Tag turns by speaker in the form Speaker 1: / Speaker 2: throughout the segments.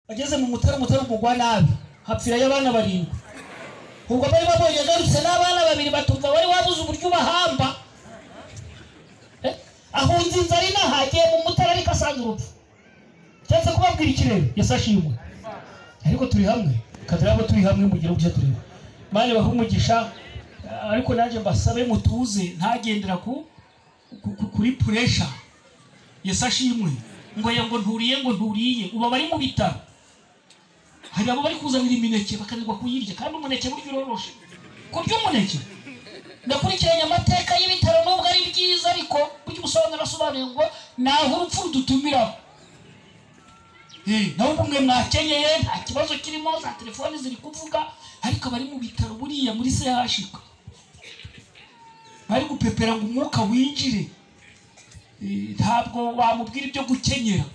Speaker 1: ageze mu mutara umugwa nabi hapfira y'abana barindwi ubwo bari babonye garutse n'abana babiri batumva wari wabuze uburyo bahamba ahunze inzara inahagiye mu mutara ariko asanze urupfu cyangwa kubabwira ikirere yasashimwe ariko turi hamwe kadirabo turi hamwe mugira ubyo turi mane bahumugisha ariko naje mbasabe mutuze ntagendera kuri pressure yasashimwe ngo nturiye uba bari mu bitaro hari abo bari kuzanira imineke bakanirwa kuyirya kandi umuneke buryo uroroshe kurya umuneke ndakurikiranye amateka y'ibitaro nubwo ari byiza ariko buryo ubusobanura ngo naho urupfu rudutumira naho umwe mwakenyeye nta kibazo kirimo za telefone ziri kuvuga ariko bari mu bitaro buriya muri CHK bari gupepera ngo umwuka winjire ntabwo wamubwira ibyo gukenyera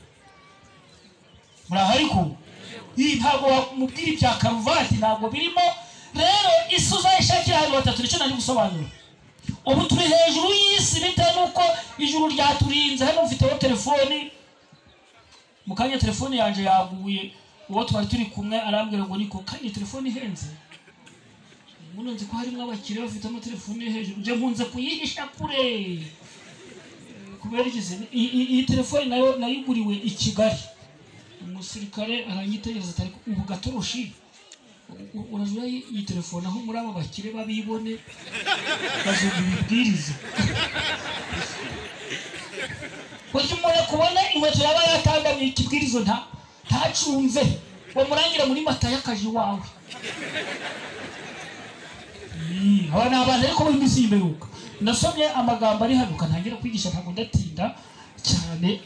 Speaker 1: murahariko ntabwo wamubwira ibya karuvati ntabwo birimo rero isuza ishakira hano batatu nicyo nari gusobanura ubu turi hejuru y'isi bitewe nuko ijuru ryaturinze hano mfiteho telefoni mukanya telefoni yanje yaguye uwo twari turi kumwe arambwira ngo niko kandi telefoni ihenze munonze ko harimo abakire bafite amatelefoni hejuru nje mpunze kuyihisha kure kubera igize iyi telefoni nayo nayiguriwe i Kigali umusirikare aranyitegereza atari ubu gatoroshi urajura iyi telefoni aho muri aba bakire babibone bazumva ibibwiriza Wajya umuntu kubona inkweto yaba yatangamiye ikibwirizo ntacumve bamurangira muri mata y'akaji wawe abana abantu ariko b'imisi y'imperuka nasomye amagambo ari hano kantangira kwigisha ntabwo ndatinda cyane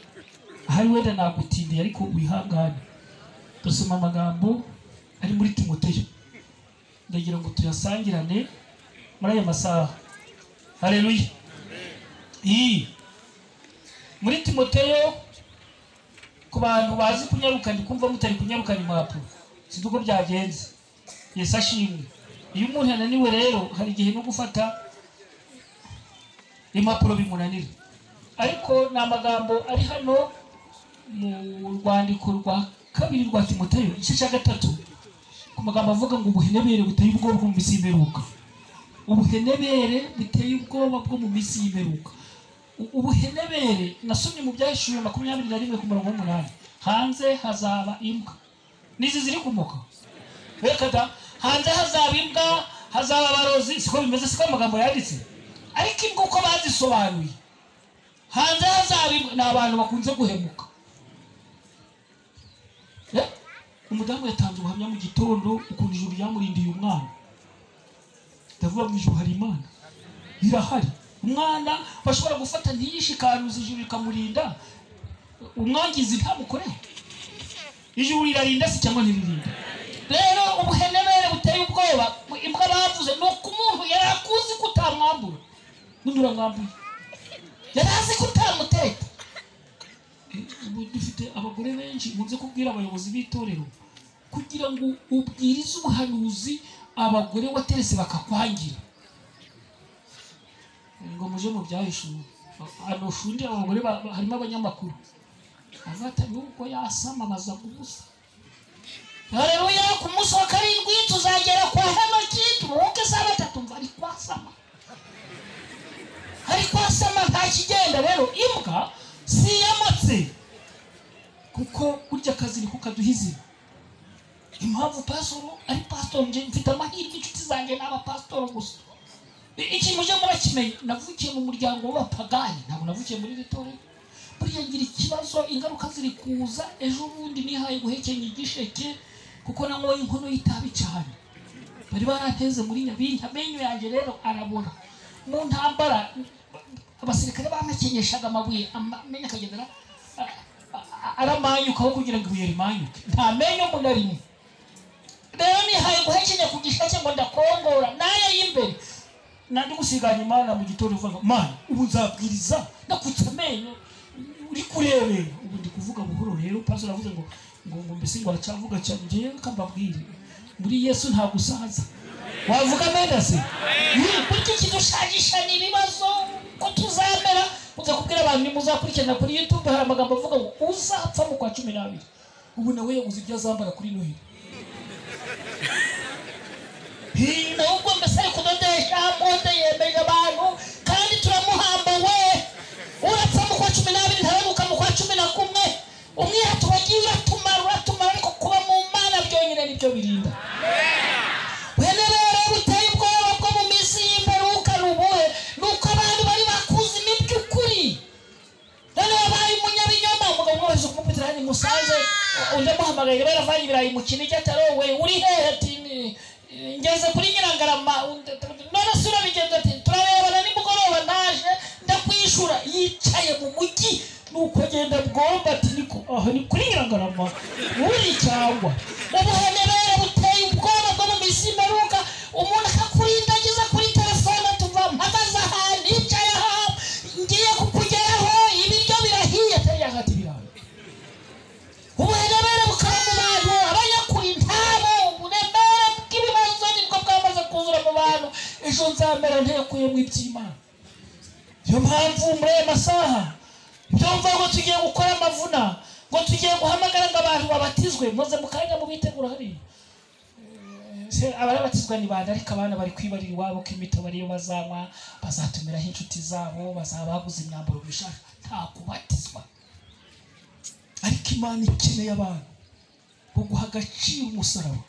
Speaker 1: hari wenda nagutindiye ariko wihangane dusoma amagambo ari muri Timoteyo ndagira ngo tuyasangirane muri aya masaha haleluya muri Timoteyo ku bantu bazi kunyarukana kumva mutari kunyarukana impapuro sinzi uko byagenze Yesu ashimwe iyo umuntu yananiwe rero hari igihe no gufata impapuro bimunanira ariko ni amagambo ari hano mu rwandiko rwa kabiri rwa Timoteyo igice cya 3 ku magambo avuga ngo ubuhenebere buteye ubwoba bwo mu misi y'imperuka ubuhenebere buteye ubwoba bwo mu misi y'imperuka ubuhenebere nasomye mu byahishuwe 21:8 hanze hazaba imbwa nizi ziri kumuka rekada hanze hazaba imbwa hazaba abarozi siko bimeze siko amagambo yanditse ariko imbwa uko bazisobanuye hanze hazaba imbwa n'abantu bakunze guhemuka umudamu yatanze ubuhamya mu gitondo ukuntu ijuru ryamurindiye umwana ndavuga mu ijuru hari Imana irahari umwana bashobora gufata ntiyishikanuza ijuru rikamurinda umwangizi ntamukoreho ijuru rirarinda si cyangwa ntiririnda rero ubuhenebere buteye ubwoba imbwa bavuze nuko umuntu yarakuzi kutamwambura n'undura mwambuye yarazi kutamuteka dufite abagore benshi munze kubwira abayobozi b'itorero kugira ngo ubwirize ubuhanuzi abagore waterese bakakwangira ngo muje mu byahishuwe hano shundi abagore harimo abanyamakuru avata nuko yasama baza kubusa haleluya ku munsi wa karindwi tuzagera kwa Henoki tumuke saa 3 mva ari kwasama nta kigenda rero imbwa si yamatse kuko burya akazi ni kukaduhizi impamvu pasoro ari pastor nje mfite amahirwe inshuti zanjye n'aba pastor gusa iki muje murakimenya navukiye mu muryango w'abapagani ntabwo navukiye muri Vitória burya ngira ikibazo ingaruka ziri kuza ejo bundi nihaye guhekenya igisheke kuko nangoye inkono y'itabi cyane bari baranteze muri Nyabingi amenyo yanjye rero arabora mu ntambara abasirikare bamakenyeshaga amabuye amenya kagendera aramanyuka aho kugira ngo ibuye rimanyuke nta menyo munarimo rero nihaye guhekenya ku gisheke ngo ndakongora naye y'imbere nandi gusiganya Imana mu gitondo uvuga Mana ubu nzabwiriza nakutse amenyo uri kurebera ubu ndi kuvuga buhoro rero pastor avuze ngo mbese ngo aracavuga cyane ngiye kambabwire muri Yesu nta gusaza wavuga menda se buryo kidushagisha n'ibibazo ko tuzamera uza kubwira abantu muzakurikirana kuri YouTube hari amagambo avuga ngo uzapfa mu kwa 12 ubu nawe yaguze ibyo azambara kuri Noheli. Nubwo mbese ari kudodesha mode yemeje abantu kandi turamuhamba we. Urapfa mu kwa 12 ntarabuka mu kwa 11. Umwihato wagiye uratumara ariko kuba mu Mana byonyine nibyo birinda. Wenebere buteye ubwoba bwo mu minsi y'imperuka n'ubuhe nuko abantu bari bakuze iby'ukuri. None babaye umunyabinyoma umugabo wese kumupitira ni Musanze undi muhamagaye baravanye ibirayi mu Kinigi ataro we uri hehe ati ngeze kuri Nyirangarama none sura bigenda ati turarebana nimugoroba naje ndakwishura yicaye mu mujyi nuko agenda bwomba ati niko aho ni kuri Nyirangarama uri cyangwa ubuhenebere buteye ubwoba bwo mu minsi y'imperuka umuntu akakurindagiza kuri telefone tuva mpagaze ahantu yicaye aho ngiye kukugeraho ibiryo birahiye atari hagati birayi. Ubuhenebere bukaba mu bantu abanyakuri ntabo uburemere bw'ibibazo nibwo bwamaze kuzura mu bantu ejo nzamera ntekuyemo iby'Imana. Niyo mpamvu muri aya masaha ibyo mvuga ngo tugiye gukora amavuna ngo tugiye guhamagara ngo abantu babatizwe muze mukanya mu bitegura hariya. Abarabatizwa ni bande ariko abana bari kwibarira iwabo ko imito bariyo bazanywa bazatumiraho inshuti zabo bazabaguza imyambaro bishaka nta kubatizwa. Ariko Imana ikeneye abantu bo guha agaciro umusaraba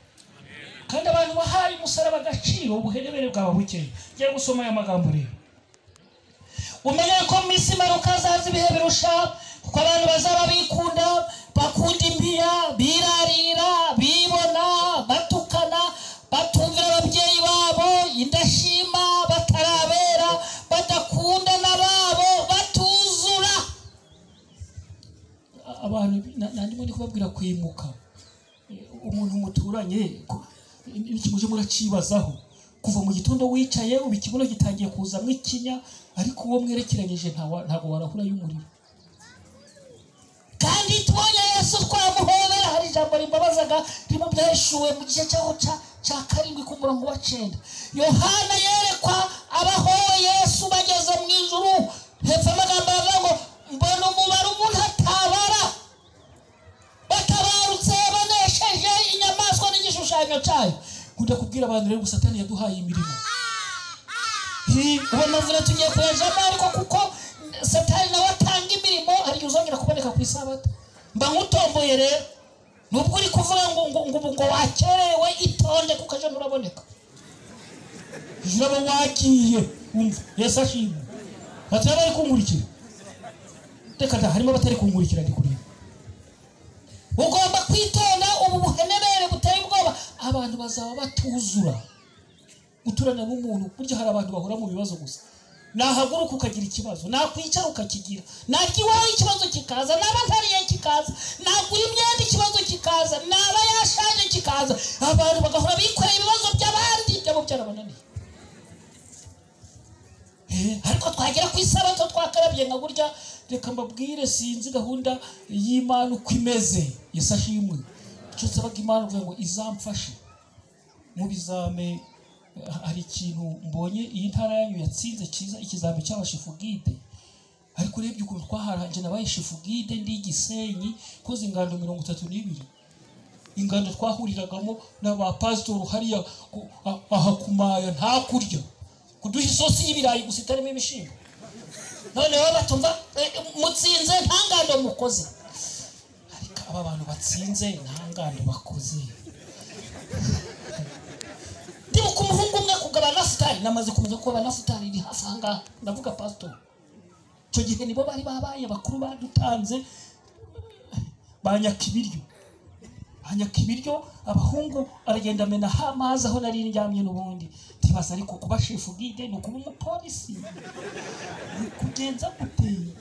Speaker 1: kandi abantu bahaye umusaraba agaciro ubuhenebere bwabo bukeye. Ngiye gusoma aya magambo rero umenye ko mu minsi y'imperuka hazaza ibihe birusha kuko abantu bazaba bikunda bakunda impiya birarira bibona batukana batumvira ababyeyi babo indashima batarabera badakunda n'ababo batuzura. Abantu nandimo ndi kubabwira kwimuka umuntu muturanye ikimuje muracibazaho kuva mu gitondo wicaye ubu ikibuno gitangiye kuzamwe ikinya ariko uwo mwerekeranyije ntago warahura y'umuriro. Kandi tubonye Yesu twamuhobera hari ijambo rimbabazaga rimo byashuwe mu gice cyaho cya 7 ku murongo wa 9. Yohana yerekwa abahowe Yesu bageze mu ijuru hepfo amagambo avuga ngo mbona umubare umuntu atabara batabarutse banesheje inyamaswa n'igishushanyo cyayo. Kuda kubwira abantu rero Satani yaduhaye imirimo. Uwo mavura tugiye kuyajamo ariko kuko Satani nawe atanga imirimo ari uzongera kuboneka ku Isabato. Mba nkutomboye rero nubwo uri kuvuga ngo wakerewe itonde kuko aje nuraboneka. Jurabo wagiye umva Yesu ashimwe. Bataba ari kumurikira. Reka da harimo batari kumurikira ndi kuri. Ugomba kwitonda ubu buhenebere buteye ubwoba abantu bazaba batuzura. Uturana n'umuntu burya hari abantu bahora mu bibazo gusa. Nahaguruka ukagira ikibazo nakwicara ukakigira nakiwaho ikibazo kikaza naba ntariye kikaza nagura imyenda ikibazo kikaza naba yashaje kikaza abantu bagahora bikoreye ibibazo by'abandi byabo byarabananiye. Ariko twagera ku Isabato twakarabye nka burya reka mbabwire sinzi gahunda y'Imana uko imeze. Yesu ashimwe. Cyo sabaga Imana uvuga ngo izamfashe mu bizame. Hari ikintu mbonye iyi ntara yanyu yatsinze cyiza ikizame cy'abashifugide ariko urebye ukuntu twaharanje n'abayishifugide ndi Gisenyi koze ingando 32 ingando twahuriragamo n'abapastor hariya aha kumaya nta kurya kuduha isosi y'ibirayi gusa itarimo ibishimbo. None baba batumva mutsinze nta ngando mukoze ariko aba bantu batsinze nta ngando bakoze. Ndibuka umuhungu umwe kugabana Nafutali namaze kumenya ko Nafutali iri hafanga ndavuga pastor. Cyo gihe nibo bari babaye bakuru badutanze banyakibiryo abahungu aragenda amena hamaza aho nari ndyamye n'ubundi tibaza ariko kuba chef guide no kuba umupolisi kugenza guteye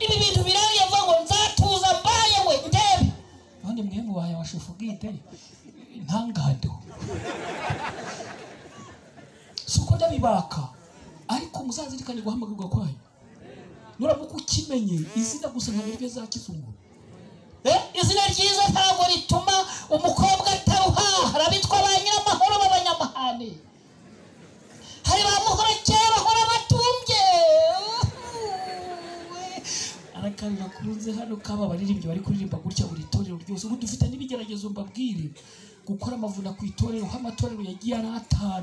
Speaker 1: ibi bintu birari yavuga ngo nzatuza mbaye we ndebe none mwe mu baye wa chef guide ntangado suko ndabibaka ariko muzazirikane guhamagarwa kwayo nuramuko ukimenye izina gusa ntabwo za kizungu. Izina ryiza ntabwo rituma umukobwa ataruha. Harabitwa ba Nyiramahoro b'abanyamahane hari ba muhora kera bahora batumbye arakarira kurunze hano kaba baririmbye bari kuririmba gutya buri torero ryose ubu dufite iherezo mbabwire gukora amavuna ku itorero amatorero yagiye ari 5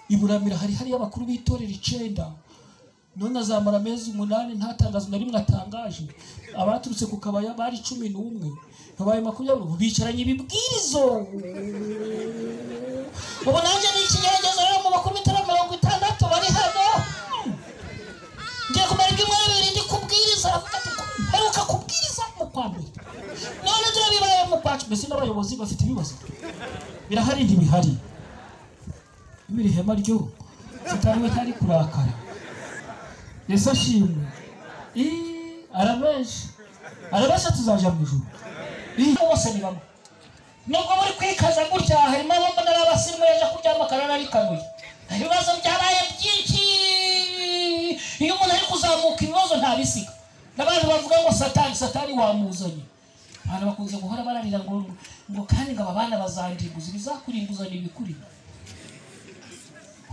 Speaker 1: iburamira hari abakuru b'itorero 9 none azamara amezi 8 ntatangazo na rimwe atangaje abaturutse ku kabaya bari 11 babaye 20 bicaranye ibibwirizo ubu nanje ni ikigerageza rero mu bakuru b'itara 60 bari hano ngiye kumara imwe ndi kubwiriza heruka kubwiriza mu kwambere none dore bibaye mu kwacu mbese n'abayobozi bafite ibibazo birahari ntibihari ibiri hema ryo Satani hari kurakara Yesu ashimwe arabesha tuzaja mu ijuru bose ni bamwe nubwo muri kwikaza gutya harimo abambo n'abasimu yaje kuryama karara ari kanuye ibibazo byabaye byinshi iyo umuntu ari kuzamuka ibibazo ntabisiga n'abantu bavuga ngo Satani wamuzanye abantu bakunze guhora bararira ngo kandi ngo abana bazandimbuza bizakurimbuza n'ibikuri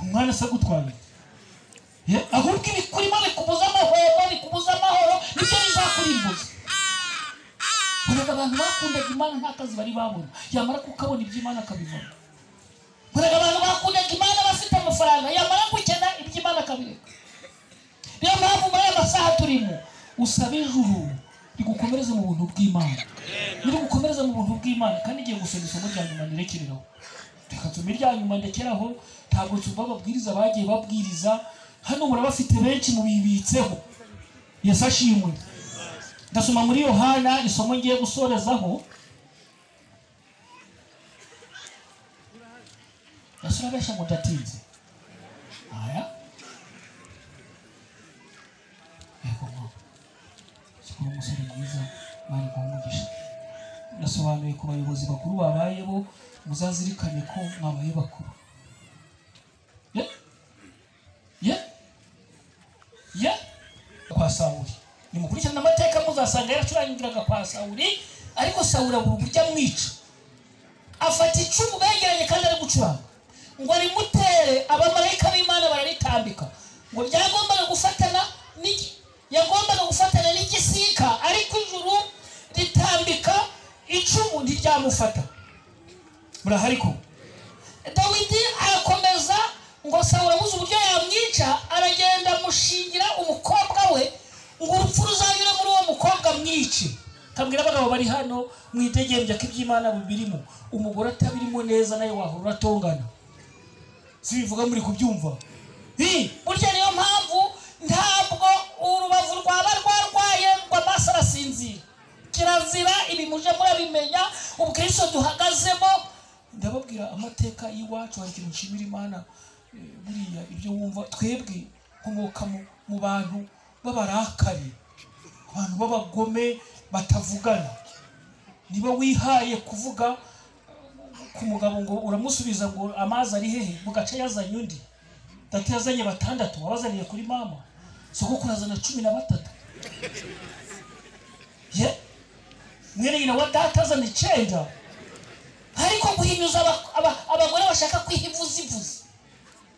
Speaker 1: umwana se gutwaye ahubwo ibikurimo bikubuza amahoro nibyo bizakurimbuza abantu bakundaga Imana nta kazi bari babona yamara kukabona iby'Imana akabivamo abantu bakundaga Imana bafite amafaranga yamara gukena iby'Imana akabireka niyo mpamvu muri aya masaha turimo usaba ijuru rigukomereze mu buntu bw'Imana nirigukomereza mu buntu bw'Imana kandi igiye gusoma isomo rya nyuma nirekereraho reka tumire rya nyuma ndekeraho ntabwo tuva babwiriza bagiye babwiriza hano murabafite benshi mu bibitseho Yesu ashimwe ndasoma muri Yohana isomo ngiye gusorezaho Yesu abesha ngo ndatinze aya sikuru umusore mwiza bari kumugisha nasobanuye ku bayobozi bakuru babayeho muzazirikane ko mwabaye bakuru kwa Sawuli nimukurikirana amateka muzasanga yaracurangiraga kwa Sawuli ariko Sawuli burya mwica afata icumu begeranye kandi ari gucuranga ngo rimutere abamarayika b'Imana bararitambika ngo byagombaga gufatana n'igisika ariko ijuru ritambika icumu ntiryamufata murahariko Dawidi arakomeza ngo Sawuli abuze uburyo yamwica aragenda mushingira umukobwa we ngo urupfu ruzanyure muri uwo mukobwa mwice kabwira abagabo bari hano mwitegembya ko iby'Imana bibirimo umugore atabirimo neza nayo wahora uratongana sibivuga muri kubyumva burya niyo mpamvu ntabwo urubavu rwaba rwarwaye ngo amaso arasinzira kirazira ibi muje murabimenya ubwirizo duhagazemo ndababwira amateka y'iwacu hari ikintu nshimira Imana buriya ibyo wumva twebwe nkomoka mu bantu b'abarakari abantu b'abagome batavugana niba wihaye kuvuga ku mugabo ngo uramusubiza ngo amazi ari hehe mugace yazanye undi data yazanye 6 wabazaniye kuri mama soko kurazana 13 mwene nyina wa data azana 9 ariko guhinyuza abagore bashaka kwihivuzivuza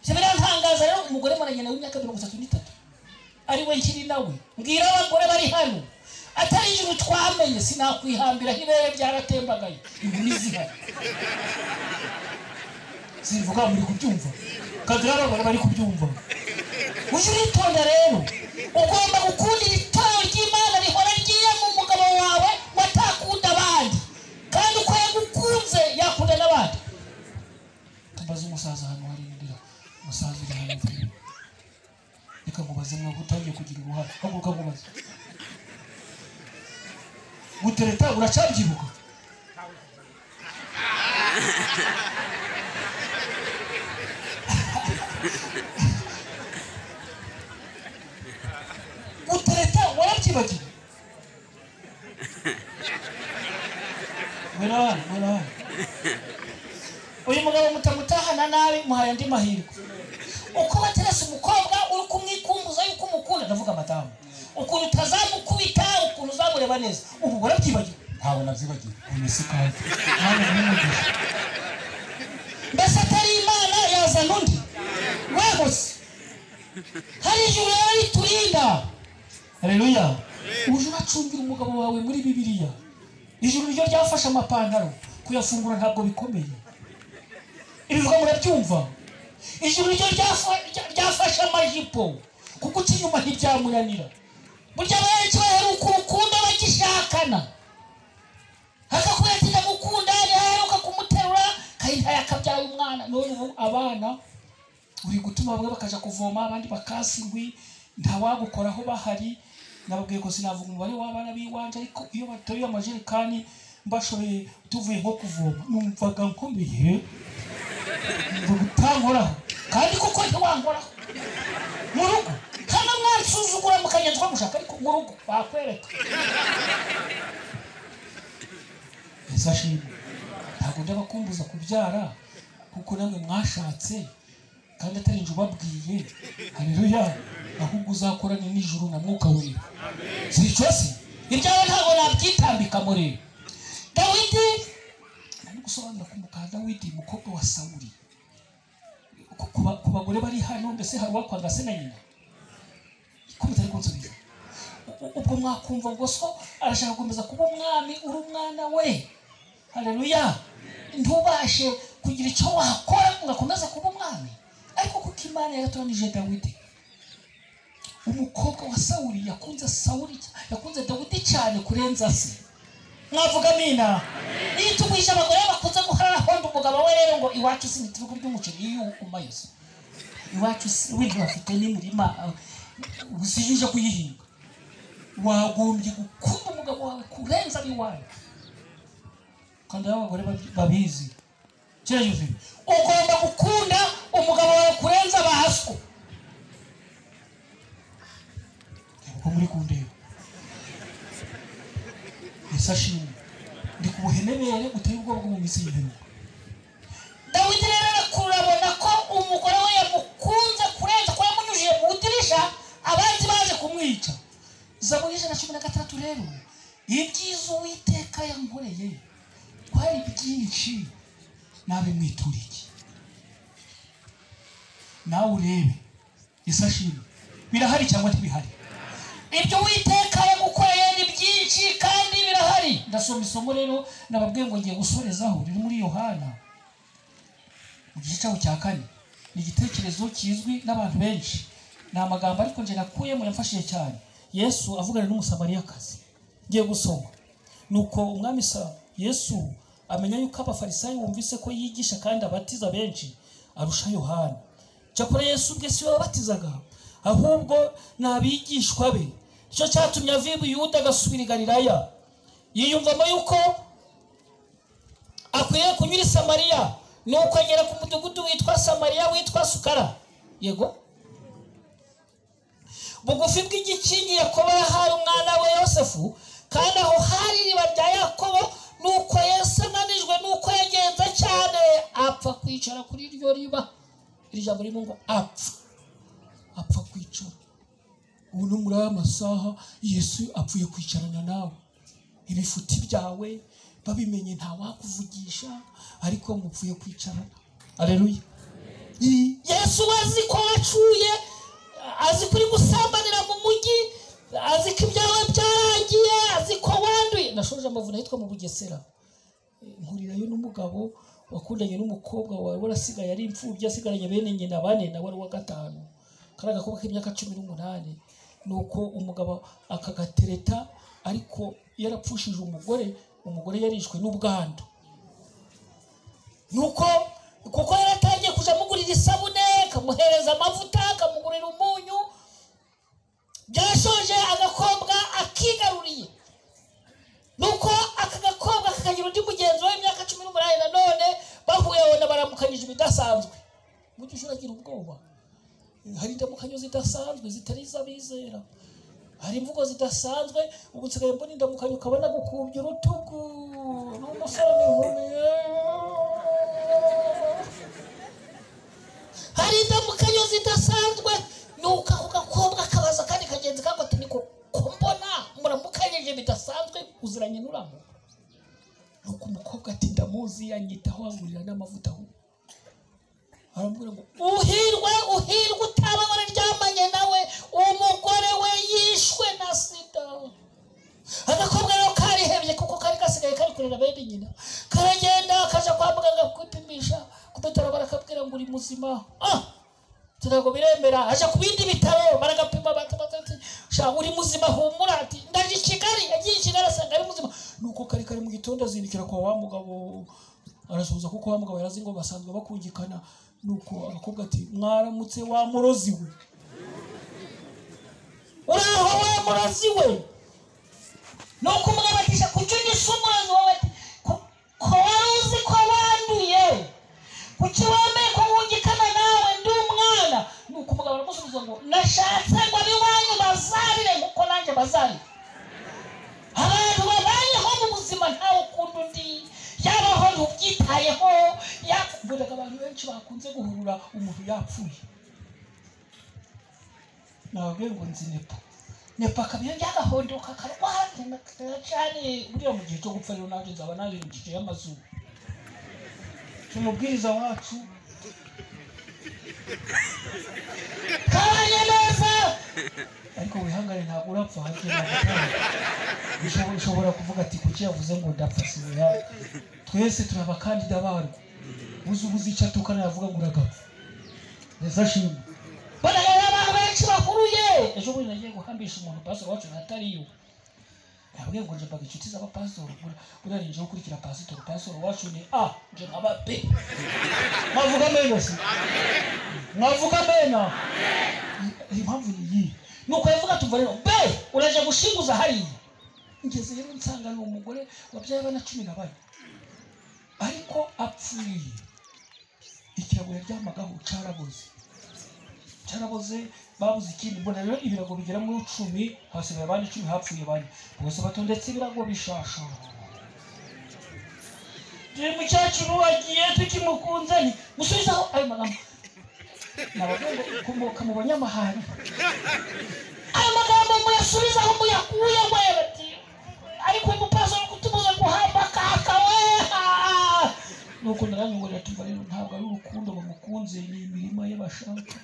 Speaker 1: birantangaza rero umugore maranyana w'imyaka 33 ari we nkiri nawe mbwira abagore bari hano atari ijuru twamenye sinakwihambira hibere byaratembagaye ibuniziha sivuga muri kubyumva kadira abagore bari kubyumva ujuritonda rero ugomba gukundira itorero ry'Imana rihora rigiye mu mugabo wawe watakunda abandi kandi uko yagukunze yakunda n'abandi tumbaze umusaza hano hari ndira umusaza uri hano reka mubaze mwe gutangiye kugira uruhare haguruka mubaze gutereta uracabyibuka gutereta warabyibagiwe mwana uyu mugabo mutamutahana nabi muhaye andi mahirwe uko baterese umukobwa uri kumwikumbuza yuko umukunda ndavuga amadamu ukuntu utazamukubita ukuntu uzamureba neza ubu warabyibagiwe ntawe navyibagiwe unisikaye ntawe n'umugisha mbese atari Imana yazana undi wegose hari ijuru riturinda haleluya uje uracungira umugabo wawe muri Bibiliya ijuru ryo ryafashe amapantaro kuyafungura ntabwo bikomeye. Ibivuga murabyumva? Ijuru ryo ryafashe amajipo kuko inyuma ntibyamunanira. Burya benshi baheruka urukundo bagishakana, akakubwira ati ndamukunda, yaheruka kumuterura kayita yakabyaye umwana. None ubu abana uri gutuma bamwe bakaja kuvoma abandi bakasingwi ntawagukoraho bahari. Nababwiye ko sinavuga umubare w'abana biwanje, ariko iyo batoye amajerikani mbashoye tuvuye nko kuvoma numvaga nkomeye gutankoraho, kandi kuko ntiwankoraho mu rugo hano mwansuzugura mukagenzwa mushaka, ariko mu rugo bakwereka. Esashimwe ntabwo ndabakumbuza kubyara kuko namwe mwashatse kandi atari nje ubabwiye. Haleluya. Ahubwo uzakorane n'ijuru na mwuka wera. Sicose ibyawe ntabwo nabyitambika muri Dawidi. Nari gusobanura ku muka Dawidi umukobwa wa Sawuli. Ku bagore bari hano mbese hari wakwanga se na nyina ko mutari kunsubiza. Ubwo mwakumva ngo so arashaka gukomeza kuba umwami uri umwana we. Haleluya. Ntubashe kugira icyo wakora ngakomeza kuba umwami, ariko kuko Imana yaratoranije Dawidi. Umukobwa wa Sawuli yakunze Dawidi cyane kurenza se. Mwavuga amina? Nitubwisha abagore bakunze guharara hondo umugabo we rero ngo iwacu sinituruko by'umuceri iyo umayose. Iwacu windi bafite n'imirima usijije kuyihinga. Wagombye gukunda umugabo wawe kurenza biwawe. Kandi abagore babizi. Kira yuzi. Ugomba gukunda umugabo wawe kurenza bahasco. Muri kundeba Esashimwe ndi kubuhenebere guteye ubwoba bwo mu misi y'imperuka. Dawidi rero arakurabona ko umugore we yamukunze kurenza ko yamunyujije mu dirisha abanzi baje kumwica. Zaburi 113 rero ibyiza Uwiteka yankoreye kwari byinshi nabe mwituriye. Nawe urebe Esashimwe birahari cyangwa ntibihari? Ibyo Uwiteka yagukoreye ni byinshi kandi birahari. Ndasoma isomo rero nababwiye ngo ngiye gusorezaho riri muri Yohana mu gice cya 4. Ni igitekerezo kizwi n'abantu benshi, ni amagambo ariko nje nakuyemo yamfashije cyane. Yesu avugana n'umusamariyakazi. Ngiye gusoma. Nuko umwami Yesu amenya yuko abafarisayo bumvise ko yigisha kandi abatiza benshi arusha Yohana. Cyakora Yesu ubwe si we wabatizaga, ahubwo nabigishwa be. Cyo cyatumye aviba Yuda agasubira i Galilaya, yiyumvamo yuko akwiye kunyura i Samariya. Nuko agera ku mudugudu witwa Samariya witwa Sukara. Yego bugufi bw'igikingi Yakobo yahaye umwana we Yosefu, kandi aho hari iriba rya Yakobo. Nuko Yesu ananijwe nuko yagenze cyane apfa kwicara kuri iryo riba. Iri jambo ririmo ngo apfa kwicara. Ubu no muri aya masaha Yesu apfuye kwicarana nawe. Ibifuti byawe babimenye nta wakuvugisha, ariko mupfuye kwicarana. Haleluya. Yesu azi ko wacuye, azi kuri gusambanira mu mujyi, azi ko ibyawe byarangiye, azi ko wanduye. Nashoje amavuna yitwa mu Bugesera, nkurirayo n'umugabo wakundanye n'umukobwa wawe warasigaye ari imfubyi, asigaranye bene nyina bane na wari wa 5. Karaga ko k'imyaka 18. Nuko umugabo akagatereta, ariko yarapfushije umugore yarishwe n'ubwandu. Nuko kuko yaratangiye kuja mugurira isabune, kamuhereza amavuta, kamugurira umunyu. Byashoje agakobwa akigaruriye. Nuko akagakobwa kakagira undi mugenzi w'imyaka 18 nanone bahuye abona baramukanyije ibidasanzwe. Mucyo uragira ubwoba. Hari indamukanyo zidasanzwe zitari iz'abizera, hari imvugo zidasanzwe. Ubu nsigaye mbona indamukanyo ukabona gukubya urutugu n'umusore n'inkumi. Hari indamukanyo zidasanzwe. Nuko ako gakobwa kabaza kandi kagenzi kako ati niko mbona muramukanyije bidasanzwe uziranye n'uramo. Nuko umukobwa ati ndamuzi, yanyitaho angurira n'amavuta aho. Arambwira ngo uhirwe utaba wararyamanye nawe, umugore we yishwe na sida. Agakobwa rero karihebye kuko kari gasigaye kurera bene nyina. Karagenda kaja kwa muganga kwipimisha ku bitaro barakabwira ngo uri muzima. Turago biremera aje ku bindi bitaro baragapima batatu sha uri muzima humura ati ndaje Kigali yagiye Kigali asanga ari muzima. Nuko kari mu gitondo azindikira kwa wa mugabo arasubiza kuko wa mugabo yarazi ngo basanzwe bakungikana. Nuko akakobwa ati mwaramutse wa murozi we uraho wa murozi we. Nuko umugabo atisha kucyunyisha umurozi wawe ati ko waruzi ko wanduye kuki wameye ko wungikana nawe ndi umwana. Nuko umugabo aramusubiza ngo nashatse ngo abiwanyu bazarire nkuko nanjye bazarire. Abantu babayeho mu buzima ntawe ukunda undi yabaho ntubyitayeho yakuburaga. Abantu benshi bakunze guhurura umuntu yapfuye. Nababwiye ngo nzi nepa kabiyo byagahondoka karwanda cyane buriya mu gihe cyo gupfa rero nanjye nzaba naje mu gihe y'amazuru cy'umubwiriza wacu kabanye neza. Ariko wihangane ntabwo urapfa hagiye ushobora kuvuga ati kuki yavuze ngo ndapfa siya. Twese turi abakandida barwo uzica tukana yavuga ngo uragapfa. Nezashimwe bana abantu benshi bakuruye. Ejo bundi nagiye guhambisha umuntu pastor wacu natariyo. Nabwiye ngo nje baga inshuti z'aba pastor urarinje gukurikira pastor wacu ni nje nkaba B. Mwavuga meno si mwavuga meno impamvu ni nuko yavuga tuva rero B uraje gushinguza hariya. Ngeze rero nsanga ni umugore wabyaye abana 14 ariko apfuye. Ikirago yaryamagaho caraboze babuze ikindi. Mbona rero ibirago bigera muri 10 hasigaye abandi 10 hapfuye bane bose batondetse ibirago bishasha. Je mucyacu wagiye tukimukunze ni musubizaho ayo magambo nabagomba kumoka mu banyamahanga. Ayo magambo muyasubizaho muyakuye mwebati ariko umupaso kutubuza guhamba kakawe. Nuko naranyongorera tuva rero ntabwo ari urukundo bamukunze ni imirima y'abashaka.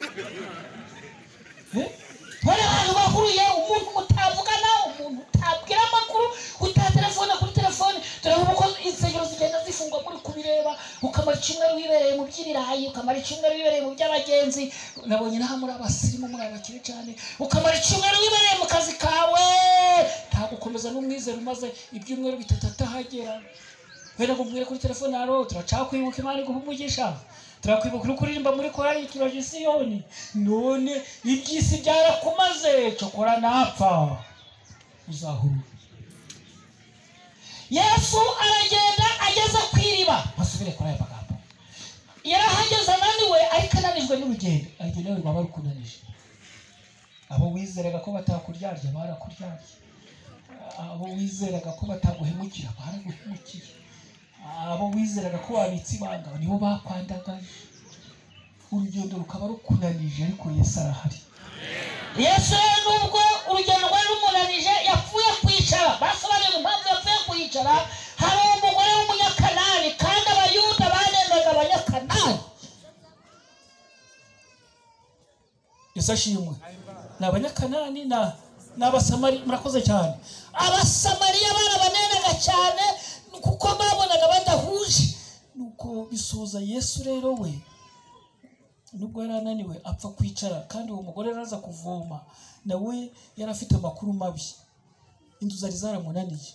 Speaker 1: Bari abantu bakuruye umuntu mutavugana umuntu utabwira amakuru utatelefona kuri telefone. Turabona ko insengero zigenda zifungwa muri kubireba ukamara kimwe wibereye mu by'ibirayi ukamara kimwe wibereye mu by'abagenzi. Nabonye naha muri abasirimu muri abakire cyane ukamara kimwe wibereye mu kazi kawe ntabwo ukomeza n'umwizero umaze ibyumweru bitatu atahagera. Wenda kumubwira kuri telefone aro turacakwibuka Imana guhumugisha turakwibuka kuririmba muri korali Kirajisiyoni. None ibyisi byarakumaze cokora napfa uzahuru. Yesu aragenda ageze kwiriba basubire kuri aya magambo. Yarahageze ananiwe ariko ananijwe n'urugendo. Ariko nawe baba rukunanije. Abo wizeraga ko batakuryarya barakuryarya. Abo wizeraga ko bataguhemukira baraguhemukiye. Abo wizeraga ko wabitse ibanga nibo bakwandagaje. Urugendo rukaba rukunanije ariko Yesu arahari. Yesu nubwo urugendo rwari rumunanije yapfuye kwicara. Basobanura impamvu yapfuye kwicara. Hari umugore w'umunyakanani kandi abayuda banendaga abanyakanani. Yesu ashimwe. N'abanyakanani n'abasamari murakoze cyane. Abasamariya barabanendaga cyane kuko babonaga badahuje. Nuko bisoza Yesu rero we nubwo yarananiwe apfa kwicara kandi uwo mugore araza kuvoma nawe yarafite amakuru mabi. Inzu zari zaramunaniye.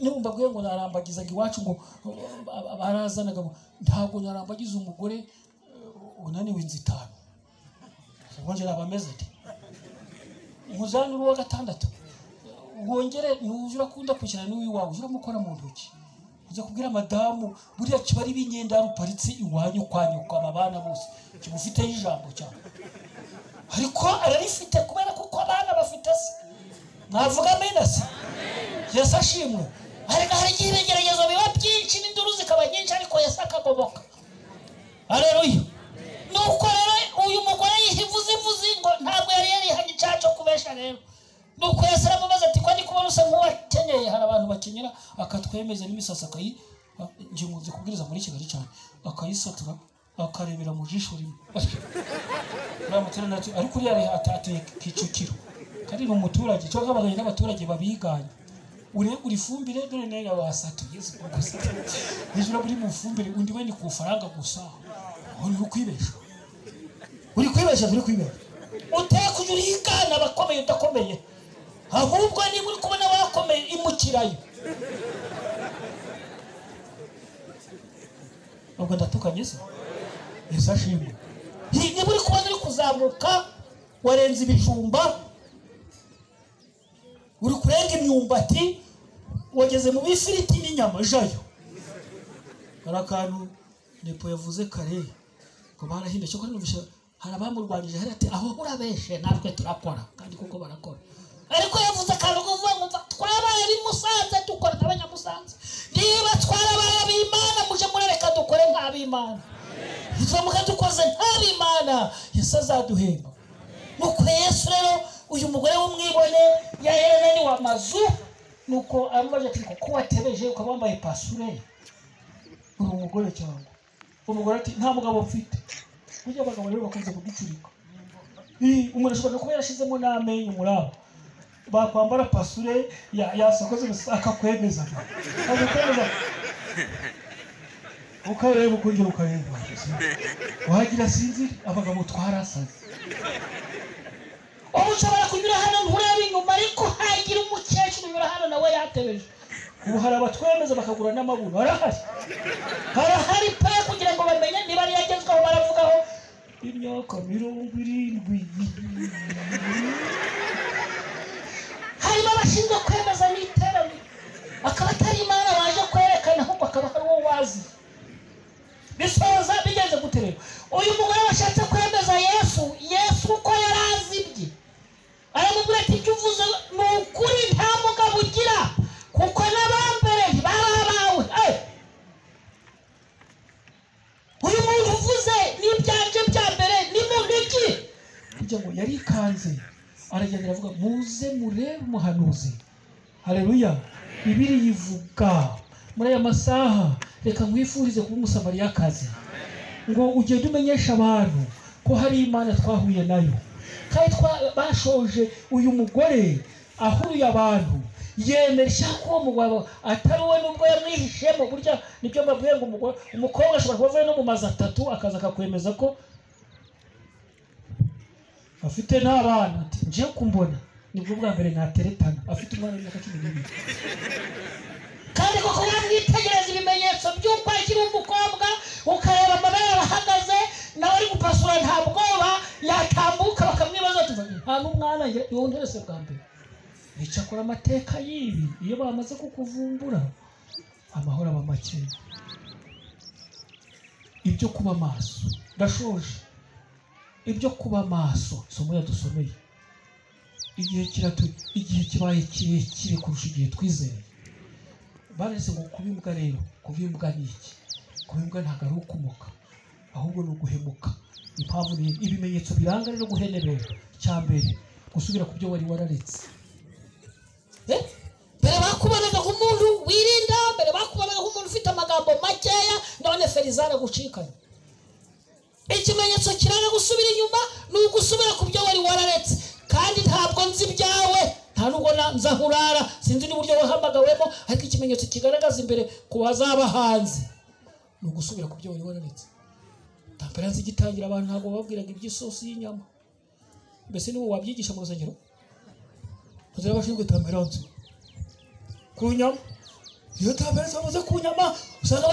Speaker 1: Nimba bwiye ngo narambagizaga iwacu ngo barazanaga ntabwo narambagiza umugore unaniwe inzu 5. Ngo nabameze ati muzanuru wa 6 wongere nujura kunda kwishyira n'uwi wawe ujura mukora mu ntoki uza kubwira madamu buriya kibari binyenda ruparitse iwanyu kwanyu kwa babana bose kibufite ijambo cyane ariko ararifite kubera kuko abana bafite se. Navuga menase Yesu ashimwe. Hari igerageza biba byinshi n'induru zikaba nyinshi ariko Yesu akagoboka. Haleluya. Nuko rero uyu mugore yivuze ngo ntabwo yari yarihanye cyaco kubesha rero. Nuko Yesu aramubaza ati kwandi kubona usa nk'uwakenyeye. Hari abantu bakenyera akatwemeza n'imisasa akayi nje muze kubwiriza muri Kigali cyane akayisatura akarebera mu jisho rimwe. Uramutse nati ariko uri yari atatuye Kicukiro kandi ni umuturage cyo kabaganye n'abaturage babiganye uregura ifumbire dore nayo yabasatuye gusa hejuru muri mu fumbire undi we ni ku faranga gusa uri kwibesha uri kwibesha uteka uri igana bakomeye udakomeye ahubwo ni muri kubona bakomeye imukirayo ubwo ndatukanye se yesashimwe ni muri kubona uri kuzamuka warenze ibijumba uri kurenga imyumbati wageze mu bifiriti n'inyama jayo barakantu nepo yavuze kare ko barahinde cyo numvisha harabamurwanije hari ati aho urabeshe natwe turakora kandi kuko barakora ariko yavuze kantu kuvuga ngo twarabaye ari Musanze dukora n'abanyamusanze niba twarabaye ab'Imana muje murereka dukore nk'ab'Imana izomuka dukoze nk'ab'Imana Yesu azaduhemba nuko Yesu rero uyu mugore w'umwibone yaherene ni wa mazu nuko amaje ati ko watebeje ukabambaye pasure uri umugore cyangwa umugore ati nta mugabo mfite burya abagabo rero bakunze kuducurika umuntu ashobora kuba yarashizemo n'amenyo murabo bakwambara pasure yasokoze akakwemeza ukareba ukongera ukareba wagira sinzi abagabo twarasaze ushobora kunyura hano ntureba inyuma ariko hagira umukecuru unyura hano nawe yatebeje ubu hari abatwemeza bakagura n'amabuno harahari pe kugira ngo bamenye niba ari yagezweho baravugaho imyaka 70 harimo abashinzwe kwemeza n'iterambere akaba atari Imana baje kwerekana ahubwo akaba ari wowe wazi bisoza bigeze guterera uyu mugore washatse kwemeza Yesu uko yarazibye aramubwira ati icyo uvuze ni ukuri nta mugabo ugira kuko n'abambere barabawe uyu muntu uvuze n'ibyanje bya mbere ni muntu iki kugira ngo yari ikanze aragenda aravuga muze murebe umuhanuzi haleluya Bibiri yivuga muri aya masaha reka nkwifurize kuba umusamariyakazi ngo ugende umenyesha abantu ko hari Imana twahuye nayo kandi bashoje uyu mugore ahuye abantu yemeresha ko umugabo atari we nubwo yamwihishemo burya nibyo mbabwiye ngo umukobwa ashobora kuva no mu mazi atatu akaza akakwemeza ko afite n'abana ati nje kumbona nibwo bwa mbere nateretana afite umwana w'imyaka 12 kandi koko wamwitegereza ibimenyetso by'uko akiri umukobwa ukareba amabere arahagaze nawe ari gupasura nta bwoba yatambuka bakamwibaza ati nta n'umwana yonderese bwa mbere nicakora amateka y'ibi iyo bamaze kukuvumbura amahoro aba make ibyo kuba maso ndashoje ibyo kuba maso somo yadusomeye igihe kibaye kirekire kurusha igihe twizeye barese ngo kubimbwa rero kubimbwa niki kubimbwa ntago ari ukumuka ahubwo no guhemuka impamvu ni ibimenyetso biranga rero guhenerera cyambere gusubira ku byo wari wararetse mbere bakubonaga nk'umuntu wirinda mbere bakubonaga nk'umuntu ufite amagambo makeya none ferizana gucikana ikimenyetso kiranga gusubira inyuma ni ugusubira ku byo wari wararetse kandi ntabwo nzi ibyawe nta nubwo nzahurara sinzi n'uburyo wahamagawemo ariko ikimenyetso kigaragaza imbere ku bazaba hanze ni ugusubira ku byo wari wararetse temperanse igitangira abantu ntabwo babwiraga iby'isosi y'inyama mbese nibo wabyigisha mu rusengero tuzira abashinzwe temperanse ku nyama iyo temperanse bamaze ku nyama usanga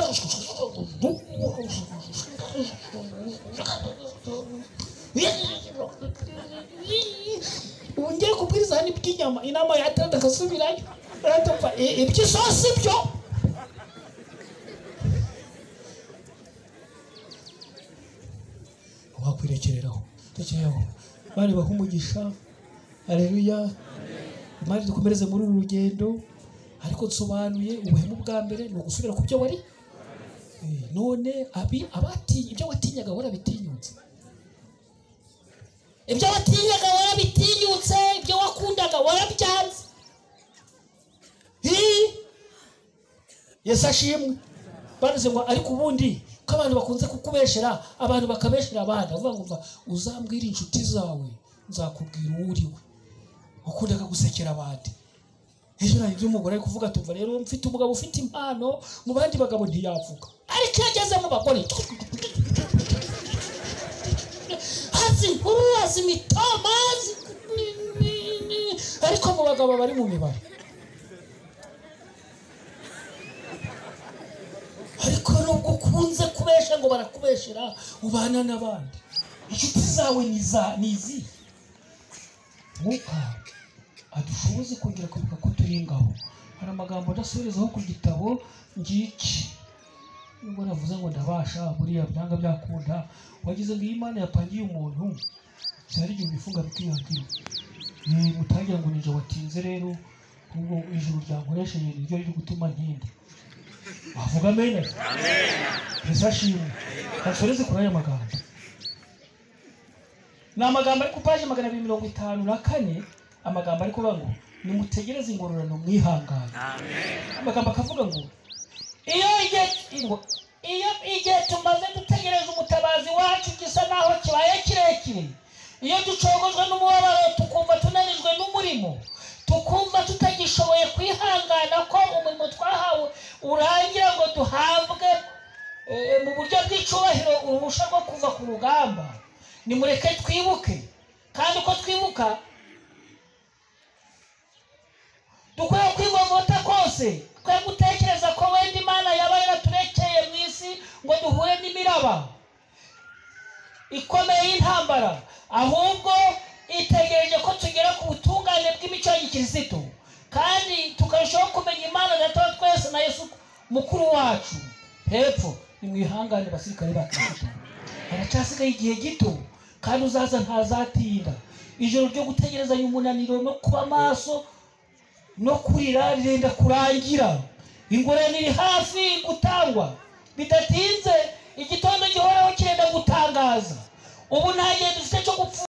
Speaker 1: wongeye kubwiriza hano iby'inyama inama yatanze agasubirayo iby'isosi byo wakwirekereraho bari bahumugisha haleluya imana dukomereze muri uru rugendo ariko dusobanuye ubuhemu bwa mbere ni ugusubira ku byo wari none abatinya ibyo watinyaga warabitinyutse ibyo watinyaga warabitinyutse ibyo wakundaga warabyanze Yesu ashimwe banize ngo ariko ubundi ko abantu bakunze kukubeshera abantu bakabeshera abandi avuga ngo uzambwira inshuti zawe nzakubwira uriwe ukundaga gusekera abandi ejo nagize umugore ari kuvuga tumva rero mfite umugabo ufite impano mu bandi bagabo ntiyavuga ariko yageze mu bagore hazi nkuru hazi mitamazi ariko mu bagabo bari mu mibare ariko nubwo ukunze kubesha ngo barakubeshera ubana n'abandi inshuti zawe nizi Mwuka adushoboze kongera kwibuka ko turingaho hari amagambo adasorezaho ku gitabo ngiki nubwo navuze ngo ndabasha buriya byanga byakunda wagize ngo Imana yapangiye umuntu cyari igihe bifunga bikiyakira mutangira ngo nije watinze rero ubwo ijuru ryankoresheje niryo riri gutuma nkindi avuga amen bisashimwe asoreze kuri aya magambo na magambo ari ku page 254 amagambo ari kuvuga ngo nimutegereze ingororano mwihangane amagambo akavuga ngo iyo igihe tumaze dutegereza umutabazi wacu gisa naho kibaye kirekire iyo ducogozwe n'umubabaro tukumva tunanijwe n'umurimo tukumva tutagishoboye kwihangana ko umurimo twahawe urangira ngo duhabwe mu buryo bw'icubahiro uruhusha rwo kuva ku rugamba nimureke twibuke kandi uko twibuka dukwiye kwivovota kose twe gutekereza ko wenda Imana yaba yaraturekeye mu isi ngo duhure n'imiraba ikomeye y'intambara ahubwo itegereje ko tugera ku butungane bw'imico ya gikristo kandi tukarushaho kumenya Imana Data wa twese na Yesu mukuru wacu hepfo nimwihangane basirikare ba Kristo haracyasigaye igihe gito kandi uzaza ntazatinda ijoro ryo gutegerezanya umunaniro no kuba maso no kurira rirenda kurangira ingorane iri hafi gutangwa bidatinze igitondo gihoraho kirenda gutangaza ubu nta gihe dufite cyo gupfa